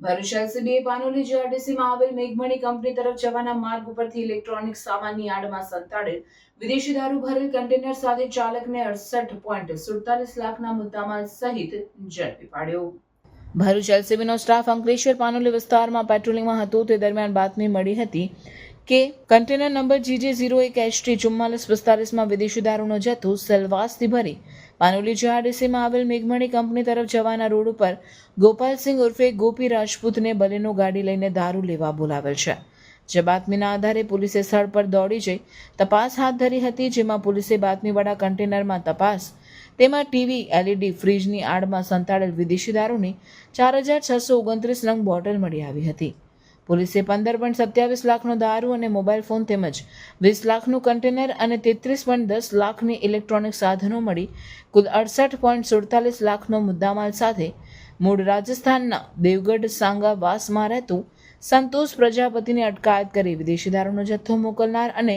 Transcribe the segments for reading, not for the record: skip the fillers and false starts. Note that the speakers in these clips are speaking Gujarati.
ભરૂચ એલસીબીએ પાનોલી જીઆરડીસીમાં આવેલ મેઘમણી કંપની તરફ જવાના માર્ગ ઉપરથી ઇલેક્ટ્રોનિક સામાનની આડમાં સંતાડેલ વિદેશી દારૂ ભરેલ કન્ટેનર સાથે ચાલકને 68.47 લાખના મુદ્દામાલ સહિત ઝડપી પાડ્યો. ભરૂચ એલસીબીનો સ્ટાફ અંકલેશ્વર પાનોલી વિસ્તારમાં પેટ્રોલિંગમાં હતો તે દરમિયાન બાતમી મળી હતી કે કન્ટેનર નંબર GJ01HT 4445માં વિદેશી દારૂનો જથ્થો સેલવાસથી ભરી પાનોલી જીઆરડીસીમાં આવેલ મેઘમણી કંપની તરફ જવાના રોડ ઉપર ગોપાલસિંહ ઉર્ફે ગોપી રાજપૂતને બલેનો ગાડી લઈને દારૂ લેવા બોલાવેલ છે. જે બાતમીના આધારે પોલીસે સ્થળ પર દોડી જઈ તપાસ હાથ ધરી હતી, જેમાં પોલીસે બાતમીવાળા કન્ટેનરમાં તપાસ તેમાં ટીવી, LED, ફ્રીજની આડમાં સંતાડેલ વિદેશી દારૂની 4629 નંગ બોટલ મળી આવી હતી. પોલીસે 15.27 લાખનો દારૂ અને મોબાઈલ ફોન તેમજ 20 લાખનું કન્ટેનર અને 33.10 લાખની ઇલેક્ટ્રોનિક સાધનો મળી કુલ 68.47 લાખનો મુદ્દામાલ સાથે મૂળ રાજસ્થાનના દેવગઢ સાંગા વાસમાં રહેતું સંતોષ પ્રજાપતિની અટકાયત કરી વિદેશી દારૂનો જથ્થો મોકલનાર અને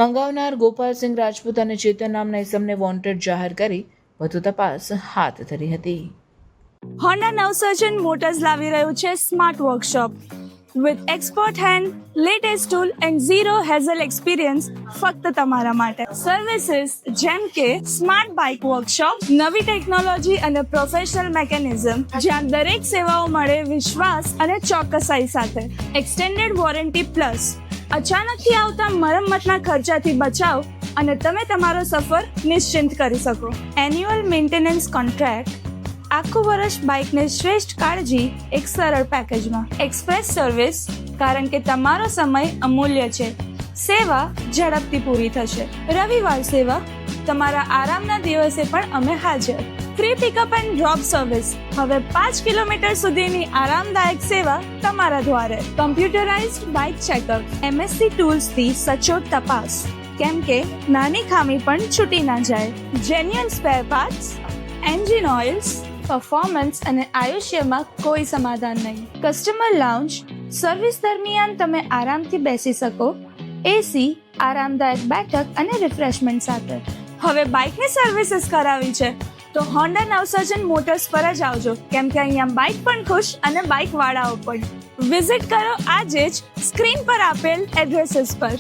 મંગાવનાર ગોપાલસિંહ રાજપૂત અને ચેતન નામના ઇસમને વોન્ટેડ જાહેર કરી વધુ તપાસ હાથ ધરી હતી. હોન્ડા નવસર્જન મોટર્સ લાવી રહ્યું છે smart workshop with expert hand, latest tool and zero hassle experience ફક્ત તમારા માટે. સર્વિસીસ જેમ કે સ્માર્ટ બાઇક વર્કશોપ, નવી ટેકનોલોજી અને પ્રોફેશનલ મેકેનિઝમ, જ્યાં દરેક સેવાઓ મળે વિશ્વાસ અને ચોકસાઈ સાથે. એક્સટેન્ડેડ વોરંટી પ્લસ અચાનકથી આવતા મરમ્મતના ખર્ચાથી બચાવ અને તમે તમારો સફર નિશ્ચિંત કરી શકો. એન્યુઅલ મેન્ટેનન્સ કોન્ટ્રાક્ટ, આખું વર્ષ બાઇકને શ્રેષ્ઠ કાળજી એક સરળ પેકેજમાં. એક્સપ્રેસ સર્વિસ, કારણ કે તમારો સમય અમૂલ્ય છે. સેવા ઝડપથી પૂરી થશે. રવિવાર સેવા, તમારા આરામના દિવસે પણ અમે હાજર. Free pickup and drop service, હવે 5 કિલોમીટર સુધીની આરામદાયક સેવા તમારા દ્વારે. કમ્પ્યુટરાઇઝ્ડ બાઇક ચેકઅપ, MSC ટૂલ્સથી સચોટ તપાસ, કેમ કે નાની ખામી પણ છૂટી ના જાય. Genuine spare parts, engine oils, performance અને આયુષ્યમાં કોઈ સમાધાન નહીં. કસ્ટમર લાઉન્જ, સર્વિસ દરમિયાન તમે આરામથી બેસી શકો. AC, આરામદાયક બેઠક અને રિફ્રેશમેન્ટ સાથે. હવે બાઇકની સર્વિસીસ કરાવી છે તો હોન્ડા નવસર્જન મોટર્સ પર જ આવજો, કેમ કે અહીંયા બાઇક પણ ખુશ અને બાઇક વાળાઓ પણ. વિઝિટ કરો આજે જ સ્ક્રીન પર આપેલ એડ્રેસીસ પર.